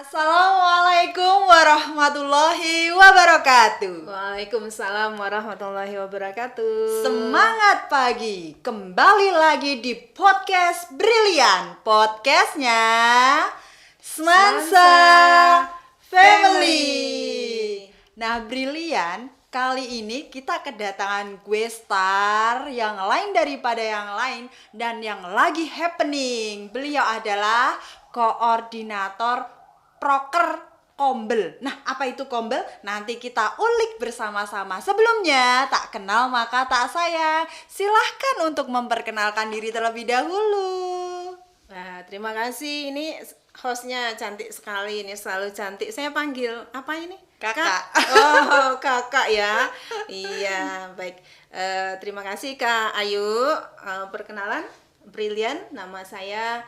Assalamualaikum warahmatullahi wabarakatuh. Waalaikumsalam warahmatullahi wabarakatuh. Semangat pagi, kembali lagi di podcast Brilian. Podcastnya Semansa Family. Nah, Brilian, kali ini kita kedatangan guest star yang lain daripada yang lain dan yang lagi happening. Beliau adalah koordinator proker Kombel. Nah, apa itu Kombel? Nanti kita ulik bersama-sama. Sebelumnya, tak kenal maka tak sayang. Silahkan untuk memperkenalkan diri terlebih dahulu. Nah, terima kasih. Ini hostnya cantik sekali. Ini selalu cantik. Saya panggil apa ini? Kakak. Oh, kakak ya. Iya, baik. Terima kasih Kak Ayu. Perkenalan, Brilian. Nama saya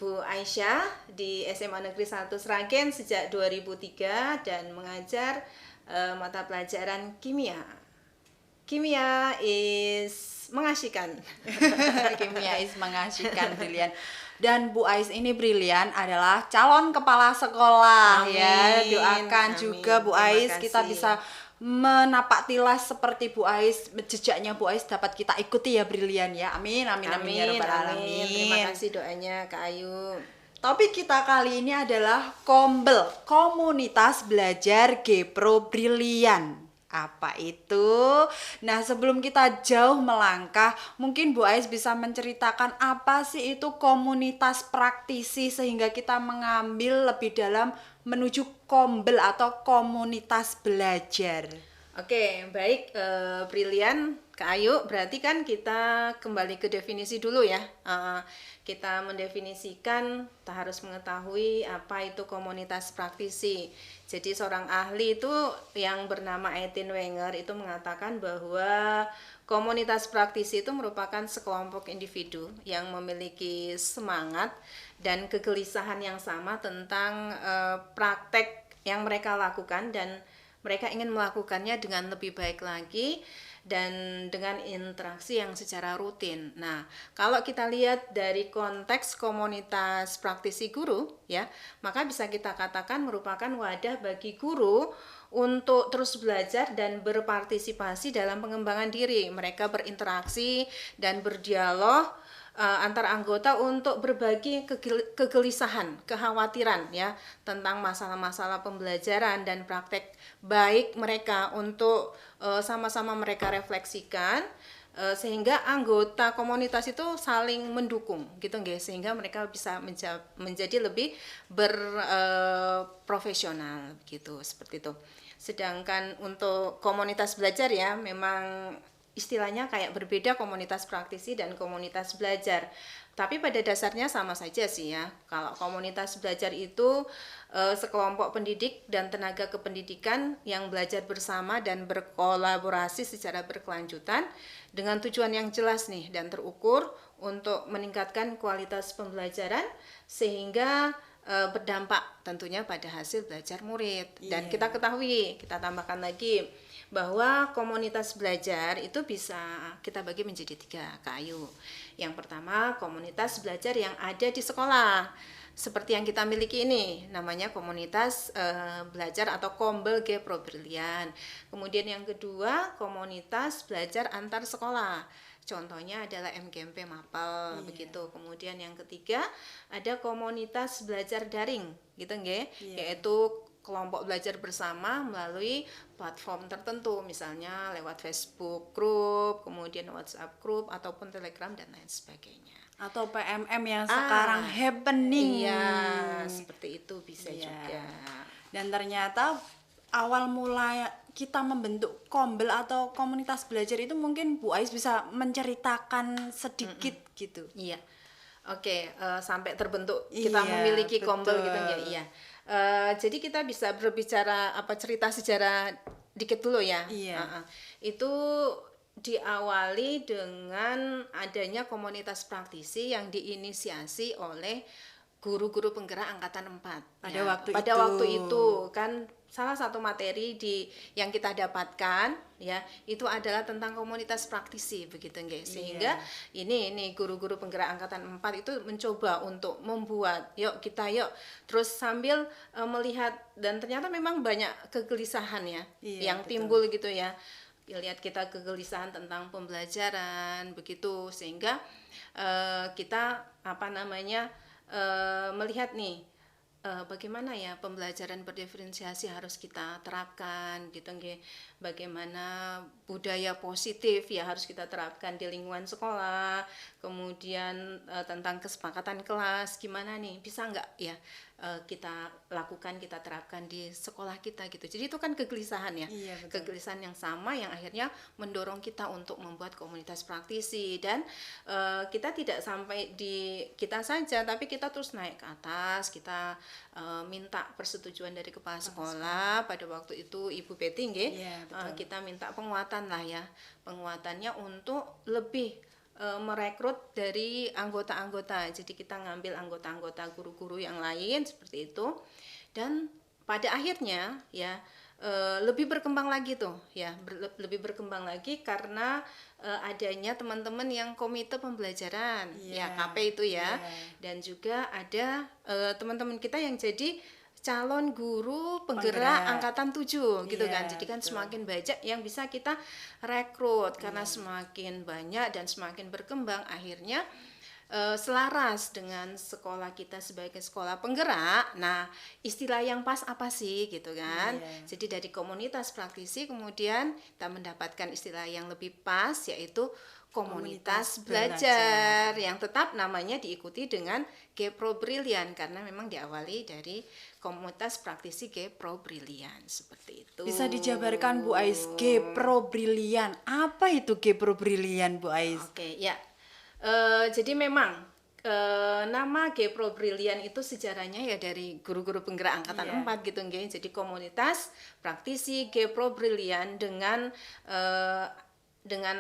Bu Aisyah di SMA Negeri 1 Sragen sejak 2003 dan mengajar mata pelajaran kimia. Kimia is mengasihkan. Kimia is mengasihkan, Brilian. Dan Bu Ais ini Brilian adalah calon kepala sekolah. Amin. Ya. Doakan Amin. juga Bu Terima Ais kasih. kita bisa menapak tilas seperti Bu Ais, jejaknya Bu Ais dapat kita ikuti ya Brilian ya. Amin amin amin, ya rabbal alamin. Terima kasih doanya Kak Ayu. Topik kita kali ini adalah Kombel, komunitas belajar Gepro Brilian. Apa itu? Nah, sebelum kita jauh melangkah, mungkin Bu Ais bisa menceritakan apa sih itu komunitas praktisi sehingga kita mengambil lebih dalam menuju Kombel atau komunitas belajar. Oke, baik, Brilian, Kak Ayu, berarti kan kita kembali ke definisi dulu ya. Kita mendefinisikan, kita harus mengetahui apa itu komunitas praktisi. Jadi seorang ahli itu yang bernama Eitin Wenger itu mengatakan bahwa komunitas praktisi itu merupakan sekelompok individu yang memiliki semangat dan kegelisahan yang sama tentang praktek yang mereka lakukan dan mereka ingin melakukannya dengan lebih baik lagi dan dengan interaksi yang secara rutin. Nah, kalau kita lihat dari konteks komunitas praktisi guru ya, maka bisa kita katakan merupakan wadah bagi guru untuk terus belajar dan berpartisipasi dalam pengembangan diri. Mereka berinteraksi dan berdialog antar anggota untuk berbagi kegelisahan, kekhawatiran ya tentang masalah-masalah pembelajaran dan praktek baik mereka untuk sama-sama mereka refleksikan sehingga anggota komunitas itu saling mendukung gitu nggih, sehingga mereka bisa menjadi lebih berprofesional gitu, seperti itu. Sedangkan untuk komunitas belajar ya memang istilahnya kayak berbeda komunitas praktisi dan komunitas belajar. Tapi pada dasarnya sama saja sih ya. Kalau komunitas belajar itu sekelompok pendidik dan tenaga kependidikan yang belajar bersama dan berkolaborasi secara berkelanjutan dengan tujuan yang jelas nih dan terukur untuk meningkatkan kualitas pembelajaran sehingga berdampak tentunya pada hasil belajar murid. Dan kita ketahui, kita tambahkan lagi bahwa komunitas belajar itu bisa kita bagi menjadi 3, Kak Ayu. Yang pertama, komunitas belajar yang ada di sekolah. Seperti yang kita miliki ini, namanya komunitas belajar atau Kombel Gepro Brilian. Kemudian yang kedua, komunitas belajar antar sekolah. Contohnya adalah MGMP Mapel begitu. Kemudian yang ketiga, ada komunitas belajar daring gitu nggih, yaitu kelompok belajar bersama melalui platform tertentu, misalnya lewat Facebook group, kemudian WhatsApp group ataupun Telegram dan lain sebagainya. Atau PMM yang sekarang happening. Iya, seperti itu bisa juga. Dan ternyata awal mula kita membentuk Kombel atau komunitas belajar itu mungkin Bu Ais bisa menceritakan sedikit gitu. Iya. Oke, sampai terbentuk kita memiliki Kombel gitu ya. Iya. Jadi kita bisa berbicara cerita sejarah dikit dulu ya. Itu diawali dengan adanya komunitas praktisi yang diinisiasi oleh guru-guru penggerak angkatan 4. Pada waktu pada itu. waktu itu kan salah satu materi yang kita dapatkan ya itu adalah tentang komunitas praktisi begitu nggih. Sehingga ini guru-guru penggerak angkatan 4 itu mencoba untuk membuat yuk terus sambil melihat, dan ternyata memang banyak kegelisahan ya yang betul. timbul gitu ya. Lihat kita kegelisahan tentang pembelajaran begitu, sehingga kita melihat nih bagaimana ya pembelajaran berdiferensiasi harus kita terapkan gitu nggih. Bagaimana budaya positif ya harus kita terapkan di lingkungan sekolah. Kemudian tentang kesepakatan kelas gimana nih, bisa nggak ya kita lakukan, kita terapkan di sekolah kita gitu. Jadi itu kan kegelisahan ya. Kegelisahan yang sama yang akhirnya mendorong kita untuk membuat komunitas praktisi, dan kita tidak sampai di kita saja, tapi kita terus naik ke atas. Kita minta persetujuan dari kepala sekolah. Pada waktu itu Ibu Betty nggih, kita minta penguatan lah ya, penguatannya untuk lebih merekrut dari anggota-anggota. Jadi kita ngambil anggota-anggota guru-guru yang lain seperti itu, dan pada akhirnya ya lebih berkembang lagi tuh ya, lebih berkembang lagi karena adanya teman-teman yang komite pembelajaran ya KP itu ya, dan juga ada teman-teman kita yang jadi calon guru penggerak angkatan 7 gitu kan. Jadi kan semakin banyak yang bisa kita rekrut karena semakin banyak dan semakin berkembang, akhirnya selaras dengan sekolah kita sebagai sekolah penggerak. Nah, istilah yang pas apa sih gitu kan. Jadi dari komunitas praktisi kemudian kita mendapatkan istilah yang lebih pas, yaitu komunitas belajar yang tetap namanya diikuti dengan Gepro Brilliant karena memang diawali dari komunitas praktisi Gepro Brilliant seperti itu. Bisa dijabarkan Bu Ais, Gepro Brilliant. Apa itu Gepro Brilliant Bu Ais? Oke, ya. Jadi memang nama Gepro Brilliant itu sejarahnya ya dari guru-guru penggerak angkatan 4 gitu nggih. Jadi komunitas praktisi Gepro Brilliant dengan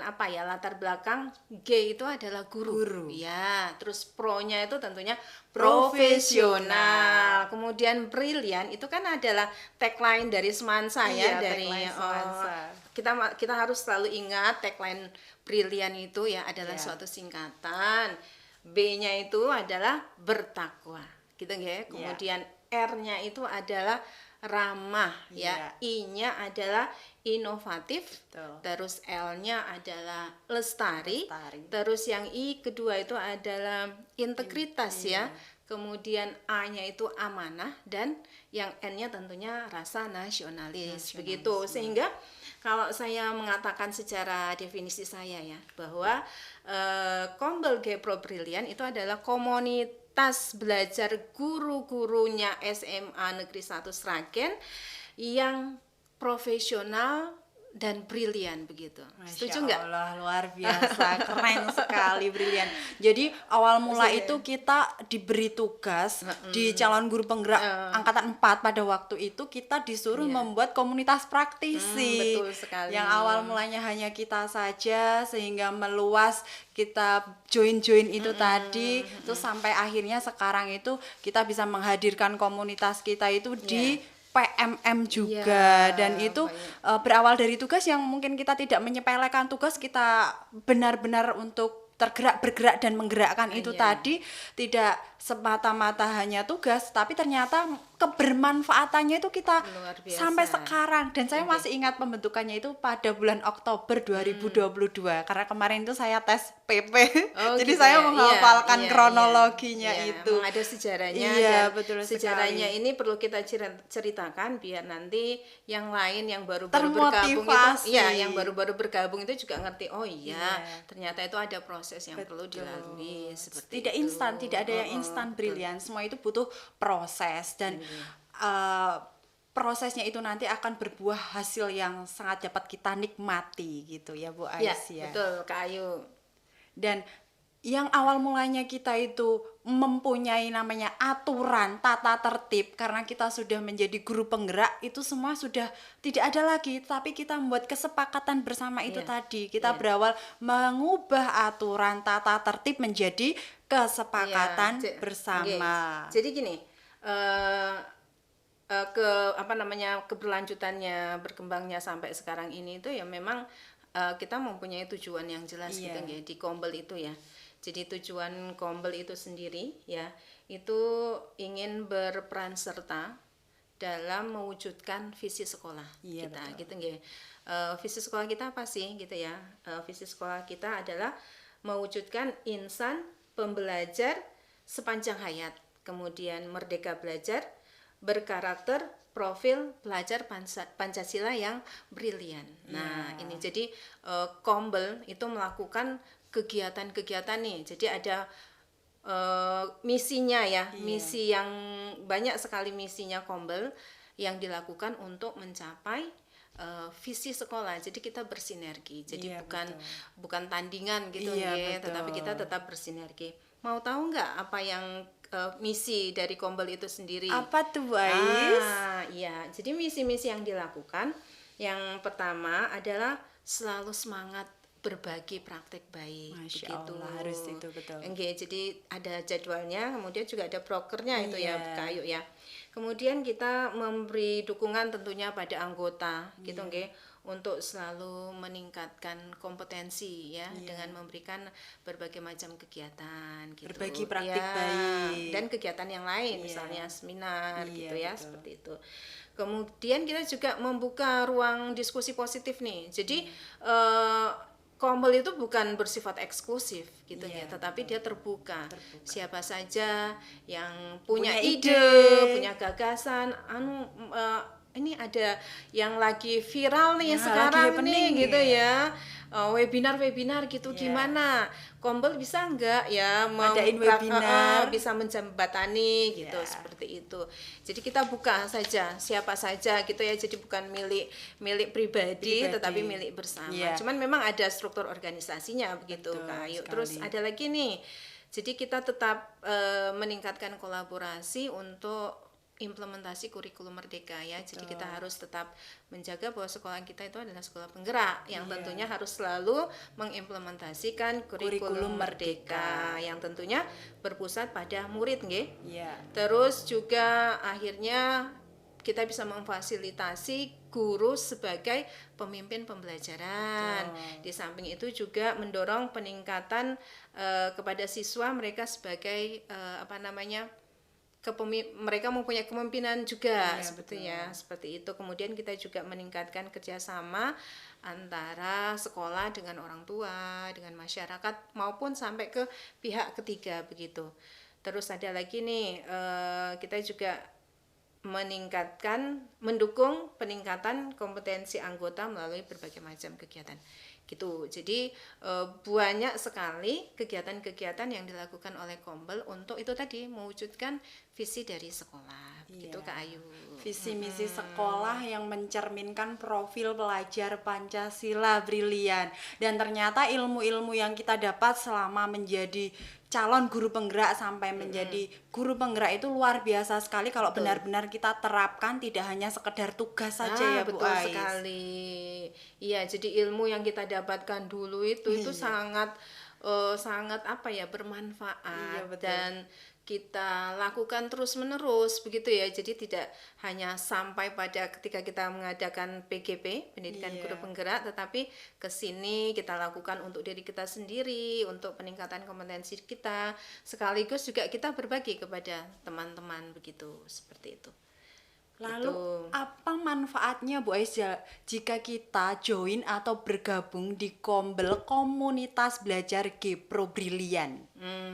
apa ya, latar belakang G itu adalah guru. Ya, terus pro-nya itu tentunya profesional. Kemudian brilliant itu kan adalah tagline dari Semansa ya, dari Semansa. Kita harus selalu ingat tagline brilliant itu ya adalah suatu singkatan. B-nya itu adalah bertakwa. Gitu nggih. Kemudian R-nya itu adalah ramah ya. I-nya adalah inovatif. Terus L-nya adalah lestari. Terus yang I kedua itu adalah integritas ya. Kemudian A-nya itu amanah, dan yang N-nya tentunya rasa nasionalis. Begitu. Sehingga kalau saya mengatakan secara definisi saya ya, bahwa Kombel Gepro Brilliant itu adalah komunitas belajar guru-gurunya SMA Negeri 1 Sragen yang profesional dan brilian begitu. Setuju nggak? Allah, luar biasa, keren sekali, brilian. Jadi awal mula itu kita diberi tugas di calon guru penggerak angkatan 4 pada waktu itu kita disuruh membuat komunitas praktisi. Betul sekali. Yang awal mulanya hanya kita saja sehingga meluas, kita join itu tadi, terus sampai akhirnya sekarang itu kita bisa menghadirkan komunitas kita itu di PMM juga, dan itu berawal dari tugas yang mungkin kita tidak menyepelekan tugas, kita benar-benar untuk bergerak dan menggerakkan itu tadi, tidak semata-mata hanya tugas, tapi ternyata kebermanfaatannya itu kita sampai sekarang. Dan saya masih ingat pembentukannya itu pada bulan Oktober 2022 karena kemarin itu saya tes PP. Jadi gitu saya ya? menghafalkan kronologinya itu. Ada sejarahnya. Iya, dan betul sejarahnya sekali. ini perlu kita ceritakan biar nanti yang lain yang baru-baru bergabung Termotivasi. itu, yang baru-baru bergabung itu juga ngerti. Oh iya, ternyata itu ada proses yang perlu dilalui seperti tidak itu. instan, tidak ada yang instan brilian, semua itu butuh proses, dan prosesnya itu nanti akan berbuah hasil yang sangat dapat kita nikmati gitu ya Bu Ais ya. Betul Kak Ayu. Dan yang awal mulanya kita itu mempunyai namanya aturan tata tertib karena kita sudah menjadi guru penggerak, itu semua sudah tidak ada lagi, tapi kita membuat kesepakatan bersama itu Iya, tadi. Kita iya, berawal mengubah aturan tata tertib menjadi iya. kesepakatan Nggih. bersama. Jadi gini, eh ke apa namanya, keberlanjutannya berkembangnya sampai sekarang ini itu ya memang kita mempunyai tujuan yang jelas gitu Iya, nggih di Kombel itu ya. Jadi tujuan Kombel itu sendiri ya itu ingin berperan serta dalam mewujudkan visi sekolah iya kita betul. gitu nggih. Visi sekolah kita apa sih gitu ya? Visi sekolah kita adalah mewujudkan insan pembelajar sepanjang hayat, kemudian merdeka belajar, berkarakter, profil pelajar Pancasila yang brilian. Nah, Iya. ini jadi Kombel itu melakukan kegiatan-kegiatan nih. Jadi ada misinya ya, Iya. misi yang banyak sekali misinya Kombel yang dilakukan untuk mencapai visi sekolah. Jadi kita bersinergi. Jadi Iya bukan betul. bukan tandingan gitu Iya nggih, tetapi kita betul. tetap bersinergi. Mau tahu nggak apa yang misi dari Kombel itu sendiri? Apa tuh, Bu Ais? Iya. Jadi misi-misi yang dilakukan yang pertama adalah selalu semangat berbagi praktek baik Masya begitu. Allah, harus itu betul. Oke, jadi ada jadwalnya, kemudian juga ada prokernya itu ya, Iya. Kayu ya. Kemudian kita memberi dukungan tentunya pada anggota gitu Iya. nggih untuk selalu meningkatkan kompetensi ya Iya. dengan memberikan berbagai macam kegiatan gitu. Berbagi praktik Ya, baik. dan kegiatan yang lain Iya. misalnya seminar Iya gitu ya, betul. seperti itu. Kemudian kita juga membuka ruang diskusi positif nih. Jadi Kombel itu bukan bersifat eksklusif gitu Iya, ya, tetapi betul. dia terbuka. Terbuka. Siapa saja yang punya Punya ide, ide. punya gagasan, ini ada yang lagi viral nih Nah, lagi sekarang happening nih gitu ya. ya. Webinar-webinar gitu Iya. gimana? Kombel bisa nggak ya Ngadain webinar. bisa menjembatani gitu Iya. seperti itu. Jadi kita buka saja siapa saja gitu ya. Jadi bukan milik milik pribadi, Pribadi. tetapi milik bersama. Iya. Cuman memang ada struktur organisasinya begitu Betul Kak Ayu. sekali. Terus ada lagi nih. Jadi kita tetap meningkatkan kolaborasi untuk implementasi kurikulum merdeka ya. Jadi kita harus tetap menjaga bahwa sekolah kita itu adalah sekolah penggerak yang Iya. tentunya harus selalu mengimplementasikan kurikulum merdeka yang tentunya berpusat pada murid nggih. Iya. Terus juga akhirnya kita bisa memfasilitasi guru sebagai pemimpin pembelajaran. Betul. Di samping itu juga mendorong peningkatan kepada siswa mereka sebagai mereka mempunyai kepemimpinan juga Iya, sepertinya betul. seperti itu. Kemudian kita juga meningkatkan kerjasama antara sekolah dengan orang tua, dengan masyarakat maupun sampai ke pihak ketiga begitu. Terus ada lagi nih kita juga mendukung peningkatan kompetensi anggota melalui berbagai macam kegiatan gitu. Jadi banyak sekali kegiatan-kegiatan yang dilakukan oleh Kombel untuk itu tadi mewujudkan visi dari sekolah begitu Iya. Kak Ayu. Visi misi sekolah yang mencerminkan profil pelajar Pancasila brilian, dan ternyata ilmu-ilmu yang kita dapat selama menjadi calon guru penggerak sampai menjadi guru penggerak itu luar biasa sekali kalau Betul. benar-benar kita terapkan, tidak hanya sekedar tugas saja ya Bu Betul Ais. sekali. Iya, jadi ilmu yang kita dapatkan dulu itu Iya. sangat sangat apa ya, bermanfaat Iya, betul. dan kita lakukan terus-menerus begitu ya. Jadi tidak hanya sampai pada ketika kita mengadakan PGP, pendidikan Iya. guru penggerak, tetapi ke sini kita lakukan untuk diri kita sendiri, untuk peningkatan kompetensi kita, sekaligus juga kita berbagi kepada teman-teman begitu, seperti itu. Lalu Gitu. apa manfaatnya Bu Ais jika kita join atau bergabung di Kombel komunitas belajar Gepro Brilian?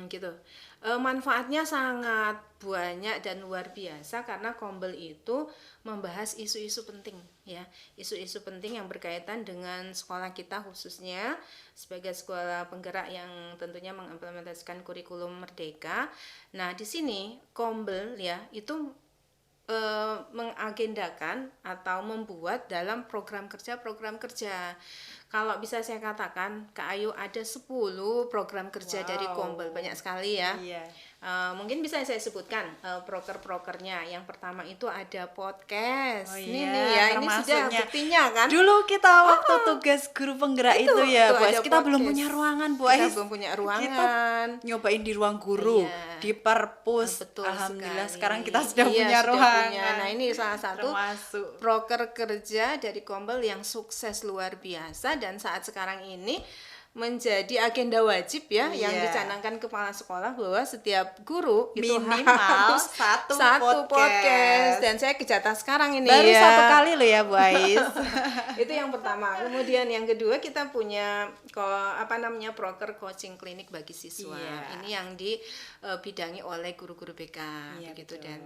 Gitu. Manfaatnya sangat banyak dan luar biasa karena Kombel itu membahas isu-isu penting ya, isu-isu penting yang berkaitan dengan sekolah kita khususnya sebagai sekolah penggerak yang tentunya mengimplementasikan kurikulum merdeka. Nah, di sini Kombel ya itu mengagendakan atau membuat dalam program kerja Kalau bisa saya katakan, Kak Ayu ada 10 program kerja dari Kombel, banyak sekali ya. Iya. Mungkin bisa saya sebutkan proker-prokernya. Yang pertama itu ada podcast. Oh Ini iya, nih ya, ini sudah termasuknya. buktinya kan. Dulu kita waktu tugas guru penggerak itu ya, Bu Ais, ada kita belum podcast. punya ruangan, Bu Kita Ais. belum punya Kita ruangan. nyobain di ruang guru, Iya. di perpus. Betul Alhamdulillah sekali. sekarang kita sudah Iya, punya sudah ruangan. punya. Nah, ini salah satu Termasuk. proker kerja dari Kombel yang sukses luar biasa dan saat sekarang ini menjadi agenda wajib ya yang Iya. dicanangkan kepala sekolah bahwa setiap guru itu Minimal harus satu podcast. Dan saya kejata sekarang ini Baru ya. satu kali loh ya, Bu Ais. Itu yang pertama. Kemudian yang kedua kita punya proker coaching klinik bagi siswa. Iya. Ini yang dibidangi oleh guru-guru BK Iya, begitu. betul.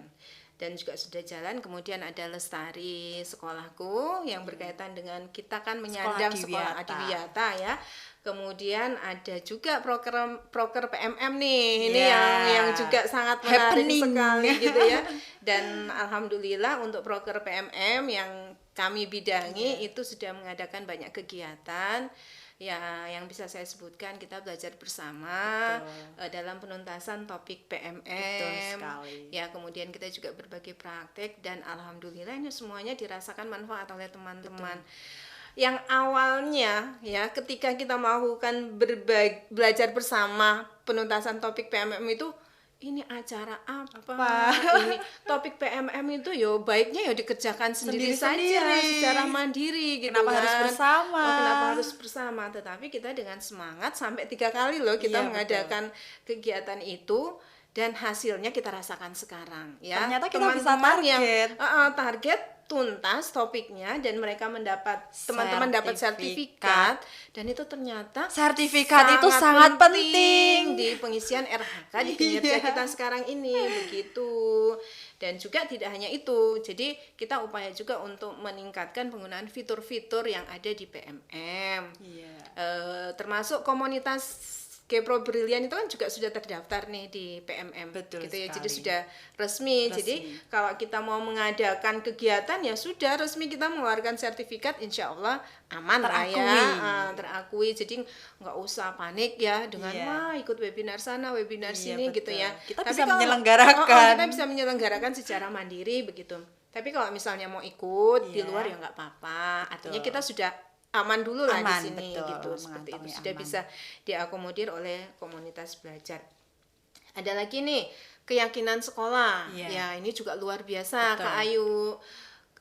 Dan juga sudah jalan. Kemudian ada Lestari Sekolahku yang berkaitan dengan kita kan menyandang sekolah adiwiyata ya. Kemudian ada juga proker PMM nih. Ini yang juga sangat menarik sekali gitu ya. Dan alhamdulillah untuk proker PMM yang kami bidangi itu sudah mengadakan banyak kegiatan. Ya, yang bisa saya sebutkan kita belajar bersama dalam penuntasan topik PMM. Betul sekali. Ya, kemudian kita juga berbagi praktek dan alhamdulillah ini semuanya dirasakan manfaat oleh teman-teman. Yang awalnya ya ketika kita melakukan belajar bersama penuntasan topik PMM itu ini acara apa? Ini topik PMM itu yo baiknya yo dikerjakan sendiri saja secara mandiri gitu. Kenapa harus bersama? Kenapa harus bersama? Tetapi kita dengan semangat sampai 3 kali loh kita mengadakan kegiatan itu dan hasilnya kita rasakan sekarang ya. Ternyata kita bisa target. Target tuntas topiknya dan mereka teman-teman dapat sertifikat dan itu ternyata sertifikat itu sangat penting di pengisian RHK di kinerja kita sekarang ini begitu. Dan juga tidak hanya itu, jadi kita upaya juga untuk meningkatkan penggunaan fitur-fitur yang ada di PMM. Termasuk komunitas Kepro Brilian itu kan juga sudah terdaftar nih di PMM. Betul gitu ya. sekali. Jadi sudah resmi. Jadi kalau kita mau mengadakan kegiatan ya sudah resmi kita mengeluarkan sertifikat, insya Allah aman lah ya, terakui. Jadi nggak usah panik ya dengan wah ikut webinar sana, webinar sini betul. gitu ya. Kita Tapi bisa kalau, menyelenggarakan. kita bisa menyelenggarakan secara mandiri begitu. Tapi kalau misalnya mau ikut di luar ya nggak apa-apa. Artinya kita sudah aman dulu lah di sini gitu, seperti itu sudah bisa diakomodir oleh komunitas belajar. Ada lagi nih keyakinan sekolah. Ya ini juga luar biasa Kak Ayu.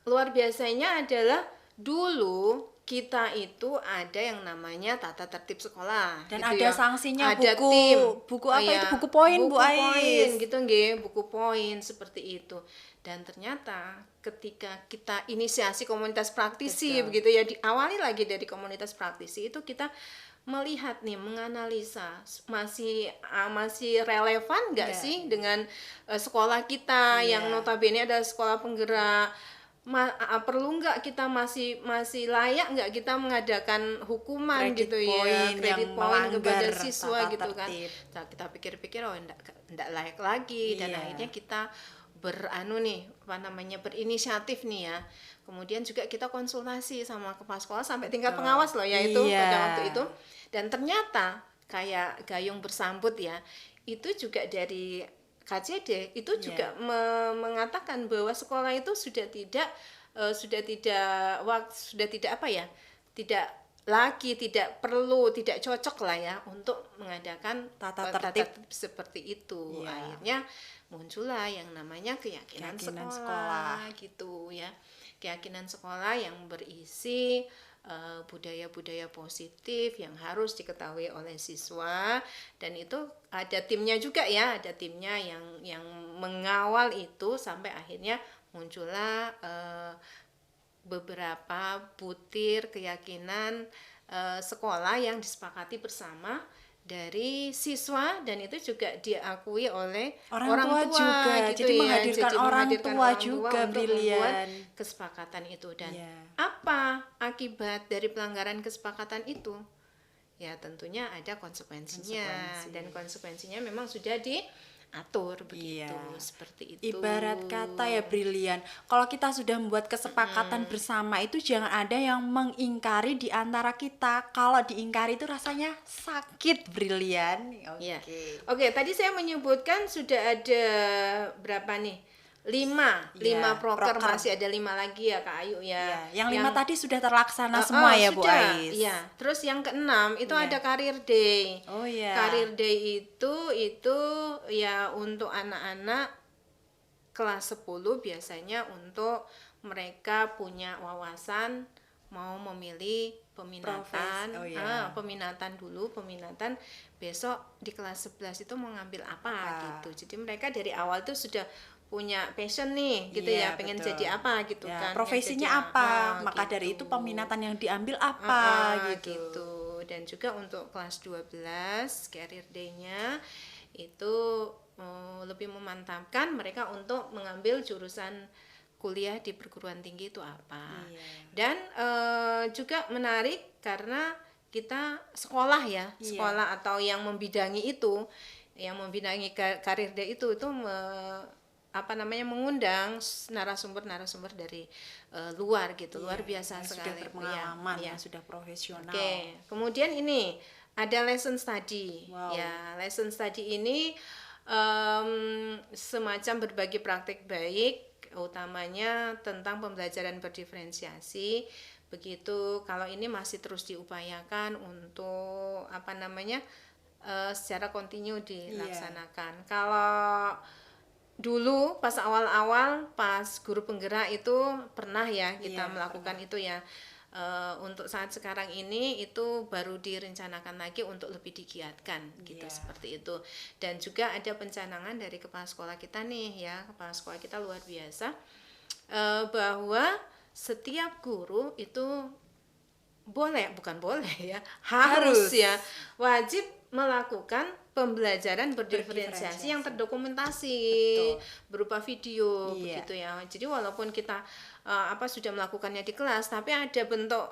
Luar biasanya adalah dulu kita itu ada yang namanya tata tertib sekolah dan gitu ada ya. sanksinya, ada buku apa itu buku poin Bu Ais gitu nggih, buku poin seperti itu. Dan ternyata ketika kita inisiasi komunitas praktisi begitu ya, diawali lagi dari komunitas praktisi itu kita melihat nih, menganalisa masih relevan nggak sih dengan sekolah kita yang notabene adalah sekolah penggerak. Perlu nggak kita masih layak nggak kita mengadakan hukuman kredit gitu ya, kredit poin kepada siswa gitu kan. Nah, kita pikir-pikir enggak layak lagi dan akhirnya kita berinisiatif nih ya. Kemudian juga kita konsultasi sama kepala sekolah sampai tingkat pengawas loh ya itu pada waktu itu. Dan ternyata kayak gayung bersambut ya, itu juga dari KCD itu juga mengatakan bahwa sekolah itu sudah tidak perlu, tidak cocok lah ya untuk mengadakan tata tertib seperti itu. Akhirnya muncullah yang namanya keyakinan sekolah gitu ya. Keyakinan sekolah yang berisi budaya-budaya positif yang harus diketahui oleh siswa, dan itu ada timnya juga ya, ada timnya yang mengawal itu sampai akhirnya muncullah beberapa butir keyakinan sekolah yang disepakati bersama dari siswa, dan itu juga diakui oleh orang tua juga gitu. Jadi ya. menghadirkan orang tua juga untuk Brilian membuat kesepakatan itu. Dan apa akibat dari pelanggaran kesepakatan itu? Ya tentunya ada konsekuensinya. Dan konsekuensinya memang sudah atur begitu, Iya. seperti itu. Ibarat kata ya Brilian, kalau kita sudah membuat kesepakatan bersama itu jangan ada yang mengingkari di antara kita. Kalau diingkari itu rasanya sakit Brilian. Ya. Oke. Oke, tadi saya menyebutkan sudah ada berapa nih? 5 Iya, proker, proker. masih ada 5 lagi ya Kak Ayu ya. Iya, yang 5 tadi sudah terlaksana semua ya Bu sudah, Ais. iya. Terus yang keenam itu Iya. ada Career Day. Oh iya. Career Day itu ya untuk anak-anak kelas 10 biasanya untuk mereka punya wawasan mau memilih peminatan. Oh iya. Peminatan dulu, peminatan besok di kelas 11 itu mau ngambil apa gitu. Jadi mereka dari awal tuh sudah punya passion nih gitu Iya, ya, pengen betul. jadi apa gitu Ya, kan. profesinya Jadi apa? Maka gitu. dari itu peminatan yang diambil apa gitu. Gitu. Dan juga untuk kelas 12 Career Day-nya itu lebih memantapkan mereka untuk mengambil jurusan kuliah di perguruan tinggi itu apa. Iya. Dan juga menarik karena kita sekolah ya, Iya. sekolah atau yang membidangi itu, yang membidangi Career Day itu mengundang narasumber dari luar gitu, luar biasa Yang sekali. sudah berpengalaman, Ya. yang sudah profesional. Oke, kemudian ini ada lesson study. Wow. Ya, lesson study ini semacam berbagi praktik baik, utamanya tentang pembelajaran berdiferensiasi. Begitu, kalau ini masih terus diupayakan untuk secara kontinu dilaksanakan. Kalau dulu pas awal-awal pas guru penggerak itu pernah ya kita melakukan itu ya. Untuk saat sekarang ini itu baru direncanakan lagi untuk lebih digiatkan gitu, seperti itu. Dan juga ada pencanangan dari kepala sekolah kita nih ya, kepala sekolah kita luar biasa, bahwa setiap guru itu harus ya, wajib melakukan pembelajaran berdiferensiasi yang terdokumentasi. Betul. Berupa video Iya. begitu ya. Jadi walaupun kita sudah melakukannya di kelas, tapi ada bentuk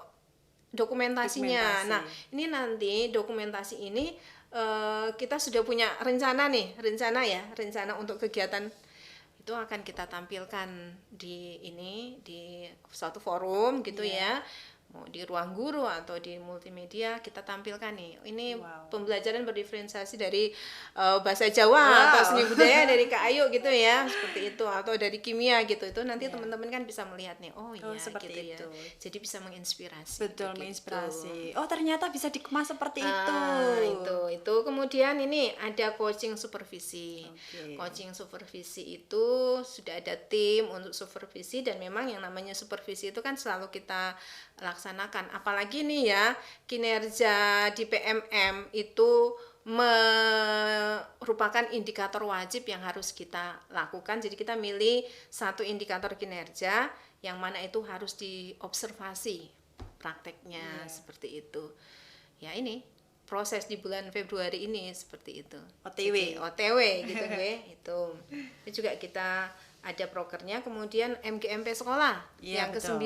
dokumentasinya. Dokumentasi. Nah, ini nanti dokumentasi ini kita sudah punya rencana untuk kegiatan itu akan kita tampilkan di suatu forum gitu ya. Mau di ruang guru atau di multimedia kita tampilkan nih. Ini pembelajaran berdiferensiasi dari bahasa Jawa atau seni budaya dari Kak Ayu gitu ya, seperti itu, atau dari kimia gitu. Itu nanti teman-teman kan bisa melihat nih. Oh iya, seperti gitu itu. ya. Jadi bisa menginspirasi. Betul, begitu. menginspirasi. Oh, ternyata bisa dikemas seperti itu. Itu kemudian ini ada coaching supervisi. Oke. Coaching supervisi itu sudah ada tim untuk supervisi, dan memang yang namanya supervisi itu kan selalu kita laksanakan. Apalagi nih ya, kinerja di PMM itu merupakan indikator wajib yang harus kita lakukan. Jadi kita milih satu indikator kinerja yang mana itu harus diobservasi prakteknya, seperti itu. Ya, ini proses di bulan Februari ini seperti itu. OTW gitu gue. Itu juga kita ada prokernya. Kemudian MGMP sekolah yang betul. ke-9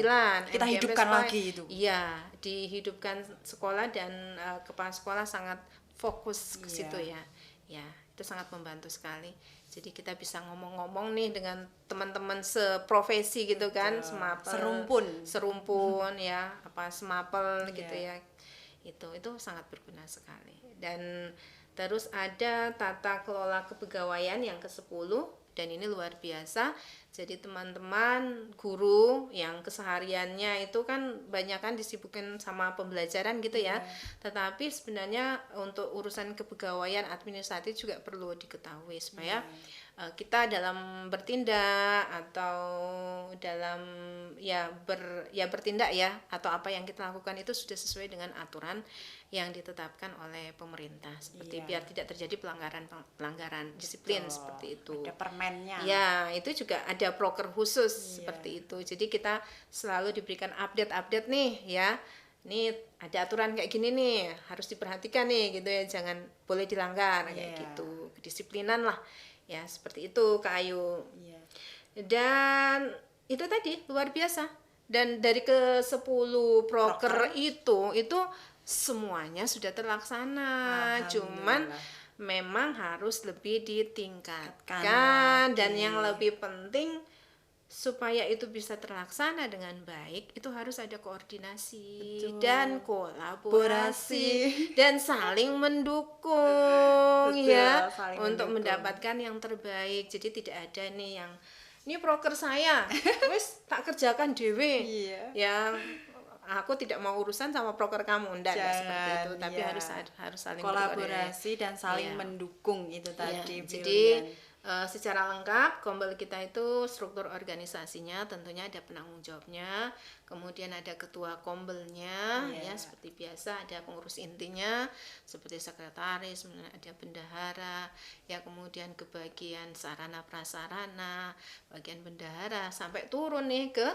Kita MGMP hidupkan sekolah, lagi itu. Iya, dihidupkan sekolah, dan kepala sekolah sangat fokus ke situ ya. Ya, itu sangat membantu sekali. Jadi kita bisa ngomong-ngomong nih dengan teman-teman seprofesi gitu kan, serumpun ya, semapel gitu ya. Itu sangat berguna sekali. Dan terus ada tata kelola kepegawaian yang ke-10, dan ini luar biasa. Jadi teman-teman guru yang kesehariannya itu kan banyak kan disibukkan sama pembelajaran gitu ya. Tetapi sebenarnya untuk urusan kepegawaian administratif juga perlu diketahui supaya kita dalam bertindak atau dalam bertindak ya, atau apa yang kita lakukan itu sudah sesuai dengan aturan yang ditetapkan oleh pemerintah, seperti biar tidak terjadi pelanggaran disiplin. Seperti itu. Ada permennya. Ya, itu juga ada proker khusus seperti itu. Jadi kita selalu diberikan update nih ya. Ini ada aturan kayak gini nih, harus diperhatikan nih gitu ya, jangan boleh dilanggar kayak gitu. Kedisiplinan lah. Ya, seperti itu Kak Ayu. Dan itu tadi luar biasa. Dan dari ke-10 proker itu semuanya sudah terlaksana. Cuman memang harus lebih ditingkatkan. lagi. Dan yang lebih penting supaya itu bisa terlaksana dengan baik, itu harus ada koordinasi Betul. dan kolaborasi dan saling mendukung Betul, ya saling untuk mendukung. mendapatkan yang terbaik. Jadi tidak ada nih yang ini proker saya wis tak kerjakan dewe. Iya. Yang aku tidak mau urusan sama proker kamu, enggak seperti itu, tapi ya. harus saling kolaborasi dan saling Iya. mendukung itu tadi. Jadi Brilian. secara lengkap Kombel kita itu struktur organisasinya tentunya ada penanggung jawabnya, kemudian ada ketua Kombelnya Iya. ya seperti biasa, ada pengurus intinya seperti sekretaris, ada bendahara ya, kemudian ke bagian sarana prasarana, bagian bendahara sampai turun nih ke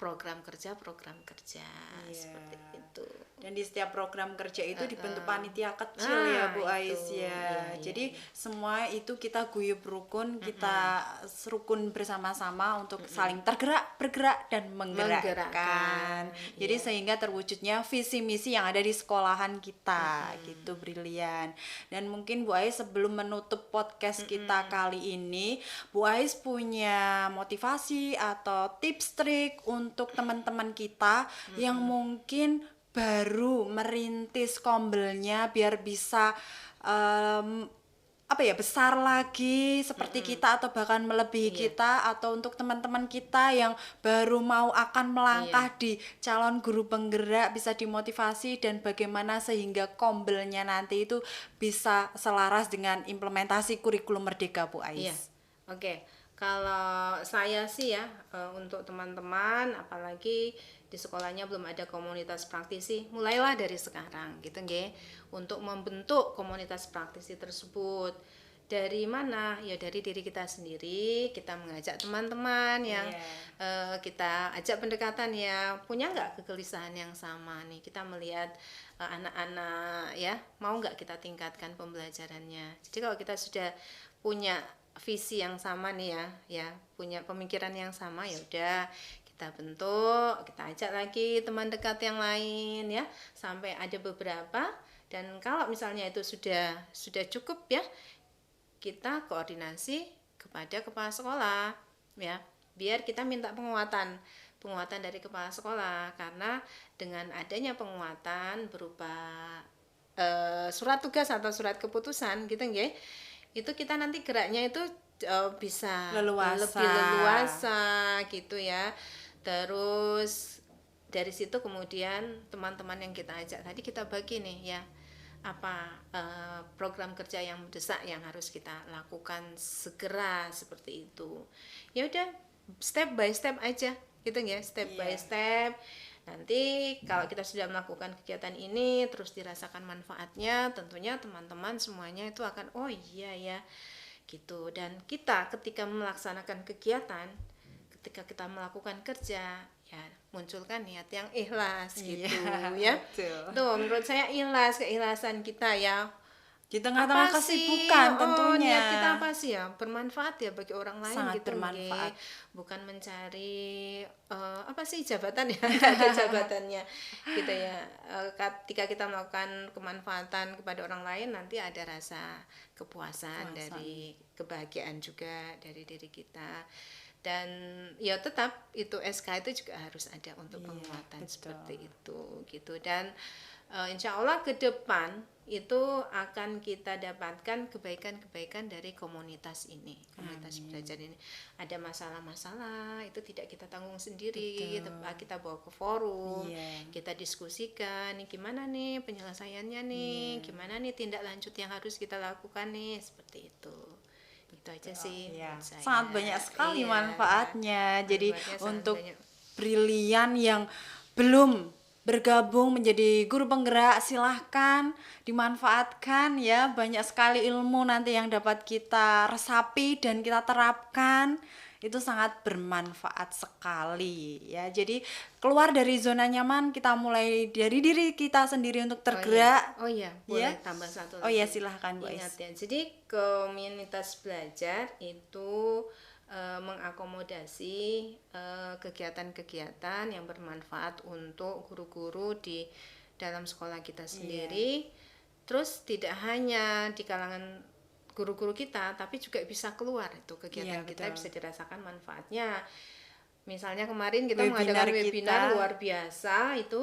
program kerja Iya. seperti itu. Dan di setiap program kerja itu dibentuk panitia kecil ya Bu Ais ya. Jadi semua itu kita guyup rukun, kita rukun bersama-sama untuk saling bergerak dan menggerakkan. Jadi sehingga terwujudnya visi misi yang ada di sekolahan kita gitu. Brilian. Dan mungkin Bu Ais sebelum menutup podcast kita kali ini, Bu Ais punya motivasi atau tips trik untuk teman-teman kita yang mungkin baru merintis Kombelnya biar bisa besar lagi seperti kita atau bahkan melebihi kita, atau untuk teman-teman kita yang baru mau akan melangkah di calon guru penggerak bisa dimotivasi dan bagaimana sehingga Kombelnya nanti itu bisa selaras dengan implementasi kurikulum Merdeka Bu Ais. Iya. Oke. Kalau saya sih ya, untuk teman-teman apalagi di sekolahnya belum ada komunitas praktisi, mulailah dari sekarang gitu nggih, untuk membentuk komunitas praktisi tersebut. Dari mana? Ya dari diri kita sendiri, kita mengajak teman-teman yang kita ajak pendekatan ya, punya nggak kegelisahan yang sama nih, kita melihat anak-anak ya, mau nggak kita tingkatkan pembelajarannya. Jadi kalau kita sudah punya visi yang sama nih ya punya pemikiran yang sama, ya udah kita bentuk, kita ajak lagi teman dekat yang lain ya sampai ada beberapa, dan kalau misalnya itu sudah cukup ya, kita koordinasi kepada kepala sekolah ya, biar kita minta penguatan dari kepala sekolah, karena dengan adanya penguatan berupa surat tugas atau surat keputusan gitu nggih, itu kita nanti geraknya itu bisa Leluasa. lebih leluasa gitu ya. Terus dari situ kemudian teman-teman yang kita ajak tadi kita bagi nih ya, apa program kerja yang mendesak yang harus kita lakukan segera seperti itu. Ya udah step by step aja gitu ya, step by step. Nanti kalau kita sudah melakukan kegiatan ini terus dirasakan manfaatnya, tentunya teman-teman semuanya itu akan oh iya ya gitu. Dan kita ketika melaksanakan kegiatan, ketika kita melakukan kerja ya, munculkan niat yang ikhlas gitu ya. Betul. Tuh menurut saya keikhlasan kita ya Di tengah-tengah kesibukan tentunya. Niat kita apa sih ya? Bermanfaat ya bagi orang lain. Sangat gitu. bermanfaat. Bukan mencari apa sih jabatan ya? Nggak ada jabatannya gitu ya. Ketika kita melakukan kemanfaatan kepada orang lain, nanti ada rasa kepuasan dari kebahagiaan juga dari diri kita. Dan ya tetap itu SK itu juga harus ada untuk penguatan seperti itu gitu. Dan insya Allah ke depan itu akan kita dapatkan kebaikan-kebaikan dari komunitas ini, komunitas belajar ini. Ada masalah-masalah itu tidak kita tanggung sendiri, kita bawa ke forum, kita diskusikan nih gimana nih penyelesaiannya nih, gimana nih tindak lanjut yang harus kita lakukan nih, seperti itu. Itu aja sih. Sangat banyak sekali manfaatnya. Jadi untuk Brilian yang belum bergabung menjadi guru penggerak, silahkan dimanfaatkan ya, banyak sekali ilmu nanti yang dapat kita resapi dan kita terapkan, itu sangat bermanfaat sekali ya. Jadi keluar dari zona nyaman, kita mulai dari diri kita sendiri untuk tergerak. Boleh tambah satu lagi. Oh iya, silahkan Bu Ais. Ingat ya, jadi komunitas belajar itu mengakomodasi kegiatan-kegiatan yang bermanfaat untuk guru-guru di dalam sekolah kita sendiri, Terus tidak hanya di kalangan guru-guru kita, tapi juga bisa keluar itu kegiatan Iya, kita betul. bisa dirasakan manfaatnya. Misalnya kemarin kita Webinar mengadakan kita. webinar luar biasa itu,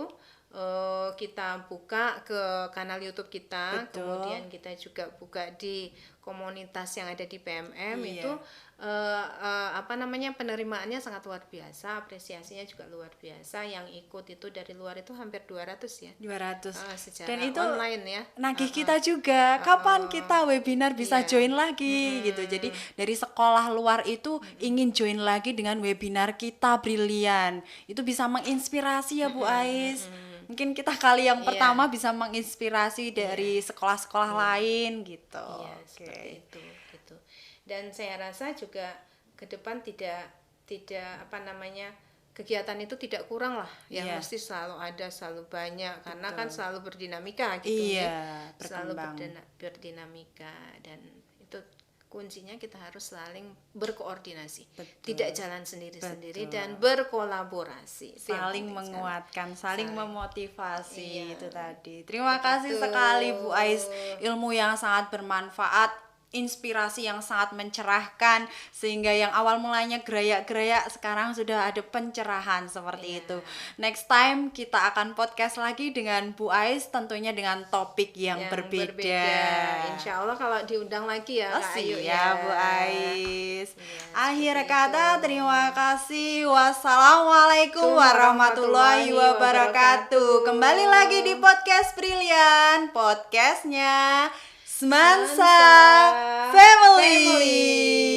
kita buka ke kanal YouTube kita, Betul. kemudian kita juga buka di komunitas yang ada di PMM. Iya. Itu penerimaannya sangat luar biasa, apresiasinya juga luar biasa. Yang ikut itu dari luar itu hampir 200 ya. 200. Secara Dan itu online ya. nagih kita juga. Kapan kita webinar bisa Iya. join lagi gitu. Jadi dari sekolah luar itu ingin join lagi dengan webinar kita Brilian. Itu bisa menginspirasi ya Bu Ais. Mungkin kita kali yang Iya. pertama bisa menginspirasi dari sekolah-sekolah lain gitu. Iya, Oke. seperti itu gitu. Dan saya rasa juga ke depan tidak kegiatan itu tidak kurang lah, yang Iya. mesti selalu ada, selalu banyak, karena kan selalu berdinamika gitu Iya, ya. Selalu berkembang. berdinamika, dan itu kuncinya kita harus saling berkoordinasi. Betul. Tidak jalan sendiri-sendiri Betul. dan berkolaborasi. Itu yang Saling penting sekali. menguatkan, saling memotivasi. Iya. Itu tadi. Terima kasih Betul. sekali Bu Ais, ilmu yang sangat bermanfaat, inspirasi yang sangat mencerahkan, sehingga yang awal mulanya gerayak-gerayak sekarang sudah ada pencerahan seperti itu. Next time kita akan podcast lagi dengan Bu Ais, tentunya dengan topik yang berbeda. Insya Allah kalau diundang lagi ya Oh, Kak Ayu siap, Bu Ais. Iya, Akhir seperti kata, itu. terima kasih. Wassalamualaikum warahmatullahi wabarakatuh. Kembali lagi di podcast Brilian, podcastnya Semansa Semansa Family.